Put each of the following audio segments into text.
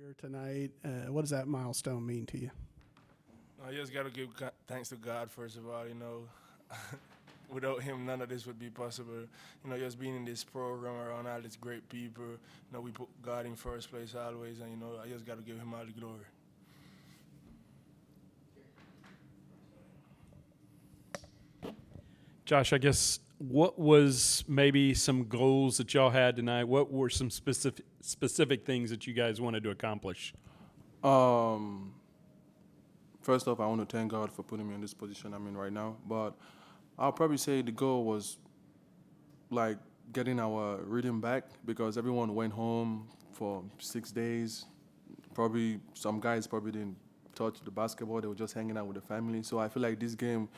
career tonight. What does that milestone mean to you? I just got to give thanks to God, first of all. Without Him, none of this would be possible. Just being in this program around all these great people, we put God in first place always, and, I just got to give Him all the glory. Josh, I guess what was maybe some goals that y'all had tonight? What were some specific things that you guys wanted to accomplish? First off, I want to thank God for putting me in this position I'm in right now. But I'll probably say the goal was like getting our rhythm back because everyone went home for 6 days. Probably some guys probably didn't touch the basketball. They were just hanging out with the family. So I feel like this game,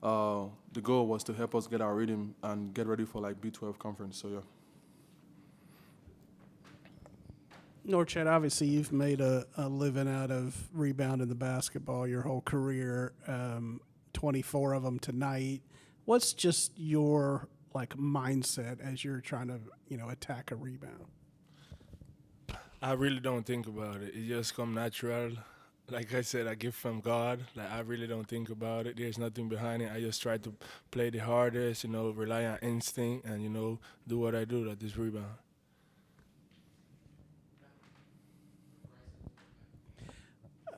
the goal was to help us get our rhythm and get ready for like B12 conference. So yeah. Norchad, obviously you've made a living out of rebounding the basketball your whole career, 24 of them tonight. What's just your mindset as you're trying to attack a rebound? I really don't think about it. It just come natural. Like I said, I give from God. I really don't think about it. There's nothing behind it. I just try to play the hardest, rely on instinct and, do what I do at this rebound.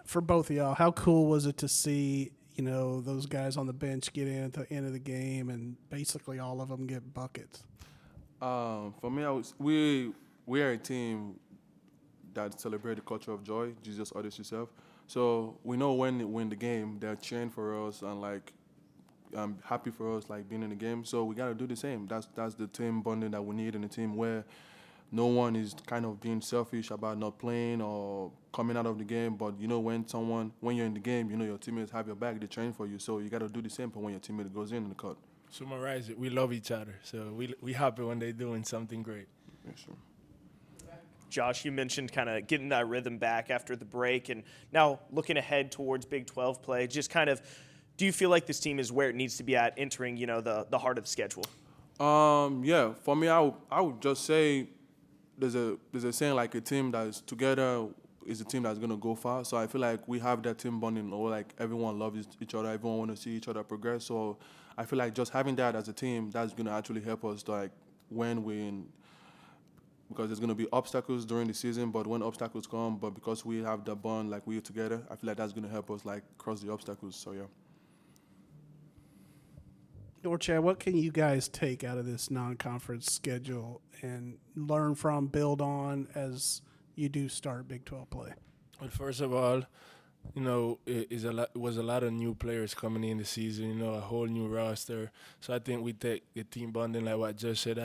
For both of y'all, how cool was it to see, those guys on the bench get in at the end of the game and basically all of them get buckets? For me, we are a team that celebrate the culture of joy, Jesus others yourself. So we know when they win the game, they're cheering for us and happy for us being in the game. So we gotta do the same. That's the team bonding that we need in a team where no one is kind of being selfish about not playing or coming out of the game. But when you're in the game, your teammates have your back, they train for you. So you gotta do the same for when your teammate goes in the court. Summarize it. We love each other, so we happy when they're doing something great. Yeah, sure. Josh, you mentioned kind of getting that rhythm back after the break, and now looking ahead towards Big 12 play, just kind of, do you feel like this team is where it needs to be at entering, the heart of the schedule? Yeah, for me, I would just say there's a saying like a team that's together is a team that's gonna go far. So I feel like we have that team bonding, or everyone loves each other, everyone want to see each other progress. So I feel like just having that as a team, that's gonna actually help us when we in. Because there's going to be obstacles during the season, but when obstacles come, but because we have the bond, we're together, I feel like that's going to help us, cross the obstacles, so yeah. Norchad, what can you guys take out of this non-conference schedule and learn from, build on as you do start Big 12 play? Well, first of all, it was a lot of new players coming in the season, a whole new roster. So I think we take the team bonding, like what Josh said,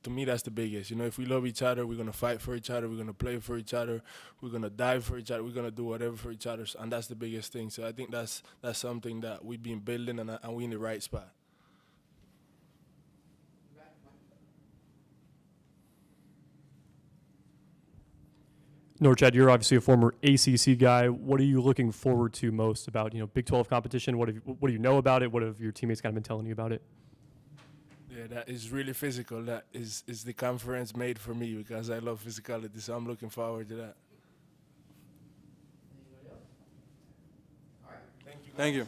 to me, that's the biggest. If we love each other, we're going to fight for each other, we're going to play for each other, we're going to die for each other, we're going to do whatever for each other, and that's the biggest thing. So I think that's something that we've been building, and we're in the right spot. Norchad, you're obviously a former ACC guy. What are you looking forward to most about Big 12 competition? What do you know about it? What have your teammates kind of been telling you about it? Yeah, that is really physical. That is the conference made for me because I love physicality, so I'm looking forward to that. Thank you.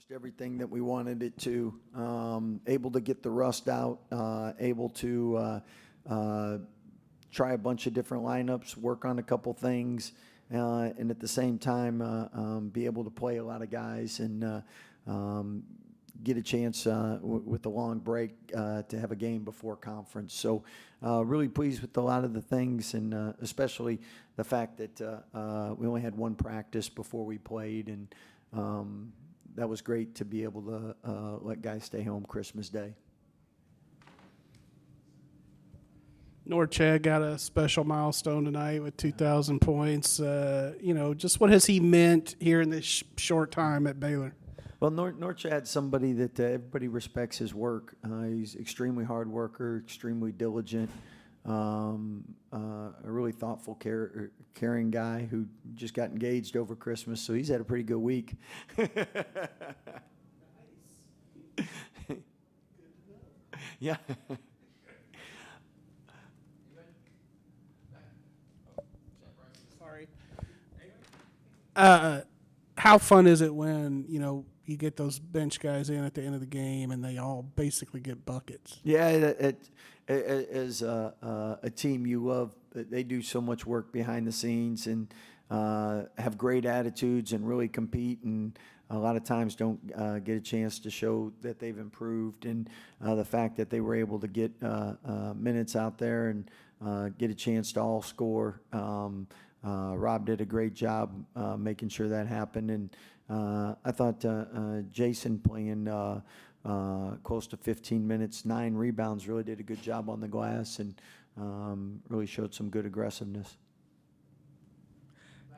accomplished everything that we wanted it to. Able to get the rust out, able to try a bunch of different lineups, work on a couple things, and at the same time be able to play a lot of guys and get a chance with the long break to have a game before conference. So really pleased with a lot of the things, and especially the fact that we only had one practice before we played, and that was great to be able to let guys stay home Christmas Day. Norchad got a special milestone tonight with 2,000 points. Just what has he meant here in this short time at Baylor? Well, Norchad's somebody that everybody respects his work. He's extremely hard worker, extremely diligent, a really thoughtful, caring guy who just got engaged over Christmas, so he's had a pretty good week. Yeah. Sorry. How fun is it when, you get those bench guys in at the end of the game and they all basically get buckets? Yeah, as a team, you love they do so much work behind the scenes and have great attitudes and really compete, and a lot of times don't get a chance to show that they've improved. And the fact that they were able to get minutes out there and get a chance to all score. Rob did a great job making sure that happened, and I thought Jason playing close to 15 minutes, 9 rebounds, really did a good job on the glass and really showed some good aggressiveness.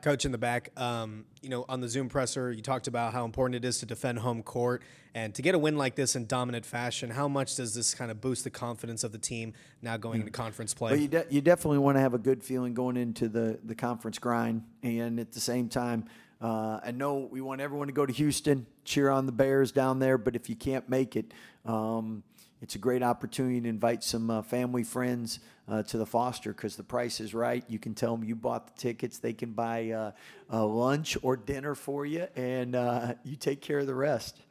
Coach in the back, on the Zoom presser, you talked about how important it is to defend home court, and to get a win like this in dominant fashion, how much does this kind of boost the confidence of the team now going into conference play? Well, you definitely want to have a good feeling going into the conference grind, and at the same time, I know we want everyone to go to Houston, cheer on the Bears down there, but if you can't make it, it's a great opportunity to invite some family, friends to the Foster, because the price is right. You can tell them you bought the tickets. They can buy lunch or dinner for you, and you take care of the rest.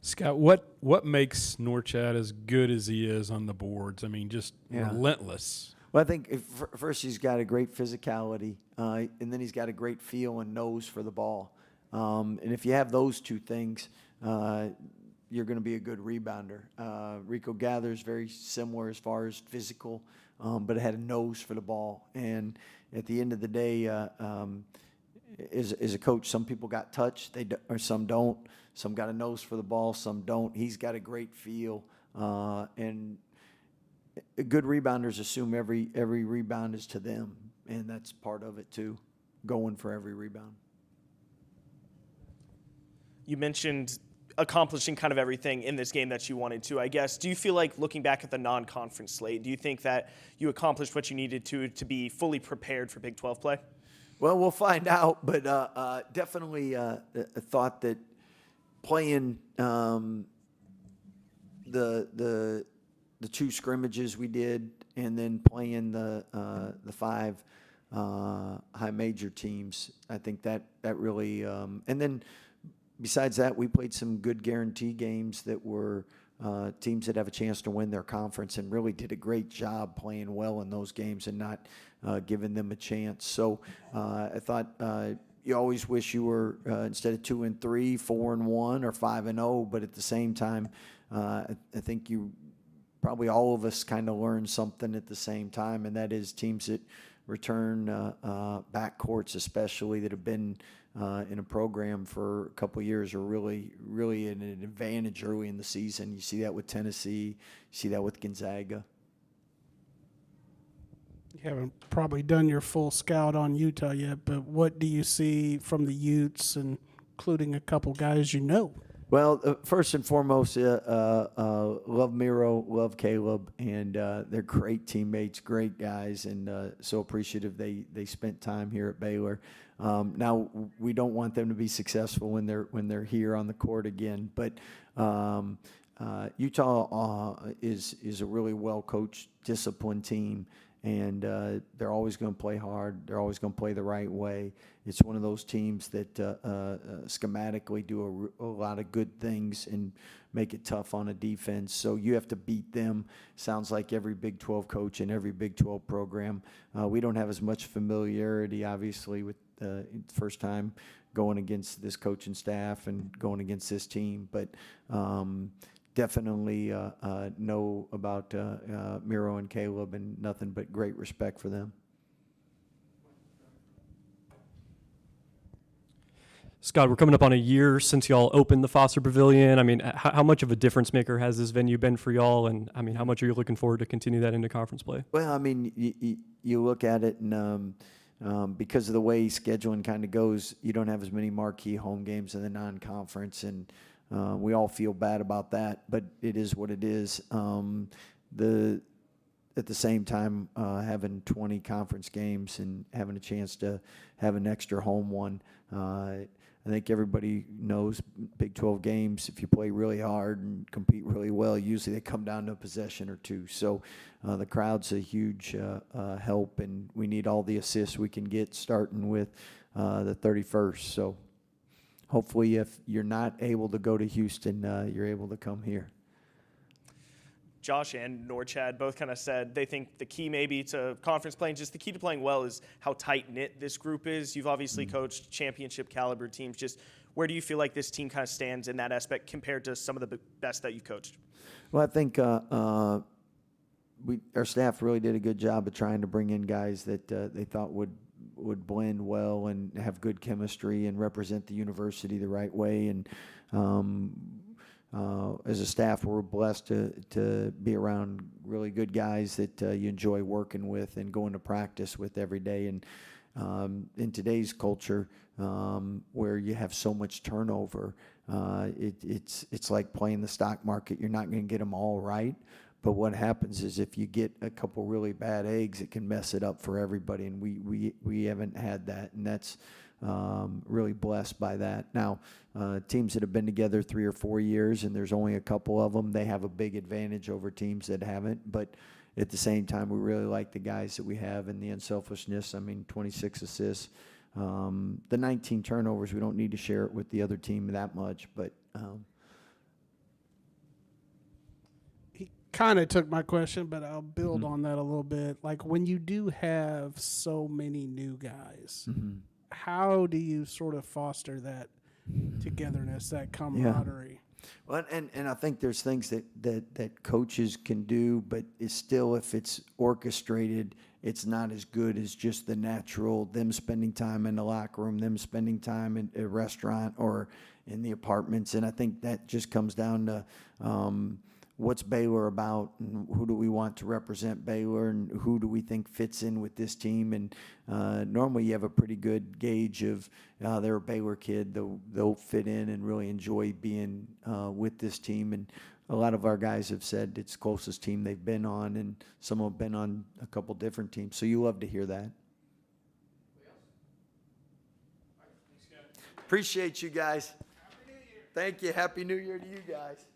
Scott, what makes Norchad as good as he is on the boards? I mean, just relentless. Well, I think first he's got a great physicality, and then he's got a great feel and nose for the ball. And if you have those two things, you're going to be a good rebounder. Rico Gathers very similar as far as physical, but had a nose for the ball. And at the end of the day, as a coach, some people got touch, or some don't. Some got a nose for the ball, some don't. He's got a great feel, and good rebounders assume every rebound is to them, and that's part of it too, going for every rebound. You mentioned accomplishing kind of everything in this game that you wanted to, I guess. Do you feel like, looking back at the non-conference slate, do you think that you accomplished what you needed to be fully prepared for Big 12 play? Well, we'll find out, but definitely thought that playing the 2 scrimmages we did, and then playing the 5 high major teams, I think that really and then besides that, we played some good guarantee games that were teams that have a chance to win their conference, and really did a great job playing well in those games and not giving them a chance. So I thought you always wish you were instead of 2-3, 4-1, or 5-0, but at the same time, I think probably all of us kind of learned something at the same time, and that is teams that return backcourts, especially that have been in a program for a couple of years, are really in an advantage early in the season. You see that with Tennessee, you see that with Gonzaga. You haven't probably done your full scout on Utah yet, but what do you see from the Utes, including a couple guys you know? Well, first and foremost, love Miro, love Caleb, and they're great teammates, great guys, and so appreciative they spent time here at Baylor. Now we don't want them to be successful when they're here on the court again, but Utah is a really well coached, disciplined team, and they're always going to play hard. They're always going to play the right way. It's one of those teams that schematically do a lot of good things and make it tough on a defense. So you have to beat them. Sounds like every Big 12 coach and every Big 12 program. We don't have as much familiarity, obviously, with first time going against this coaching staff and going against this team, but definitely know about Miro and Caleb, and nothing but great respect for them. Scott, we're coming up on a year since y'all opened the Foster Pavilion. I mean, how much of a difference maker has this venue been for y'all? And I mean, how much are you looking forward to continue that into conference play? Well, I mean, you look at it, and because of the way scheduling kind of goes, you don't have as many marquee home games in the non-conference, and we all feel bad about that, but it is what it is. At the same time, having 20 conference games and having a chance to have an extra home one, I think everybody knows Big 12 games, if you play really hard and compete really well, usually they come down to a possession or two. So the crowd's a huge help, and we need all the assists we can get, starting with the 31st. So hopefully if you're not able to go to Houston, you're able to come here. Josh and Norchad both kind of said they think the key maybe to conference playing, just the key to playing well, is how tight-knit this group is. You've obviously coached championship caliber teams. Just where do you feel like this team kind of stands in that aspect compared to some of the best that you've coached? Well, I think our staff really did a good job of trying to bring in guys that they thought would blend well and have good chemistry and represent the university the right way. And as a staff, we're blessed to be around really good guys that you enjoy working with and going to practice with every day. And in today's culture, where you have so much turnover, it's like playing the stock market. You're not going to get them all right, but what happens is if you get a couple really bad eggs, it can mess it up for everybody. And we haven't had that, and that's really blessed by that. Now, teams that have been together 3 or 4 years, and there's only a couple of them, they have a big advantage over teams that haven't. But at the same time, we really like the guys that we have and the unselfishness. I mean, 26 assists. The 19 turnovers, we don't need to share it with the other team that much, but He kind of took my question, but I'll build on that a little bit. Like, when you do have so many new guys, how do you sort of foster that togetherness, that camaraderie? Well, and I think there's things that coaches can do, but it's still, if it's orchestrated, it's not as good as just the natural, them spending time in the locker room, them spending time in a restaurant or in the apartments. And I think that just comes down to what's Baylor about, and who do we want to represent Baylor, and who do we think fits in with this team. And normally you have a pretty good gauge of they're a Baylor kid, they'll fit in and really enjoy being with this team. And a lot of our guys have said it's the closest team they've been on, and some have been on a couple different teams. So you love to hear that. Appreciate you guys. Thank you. Happy New Year to you guys.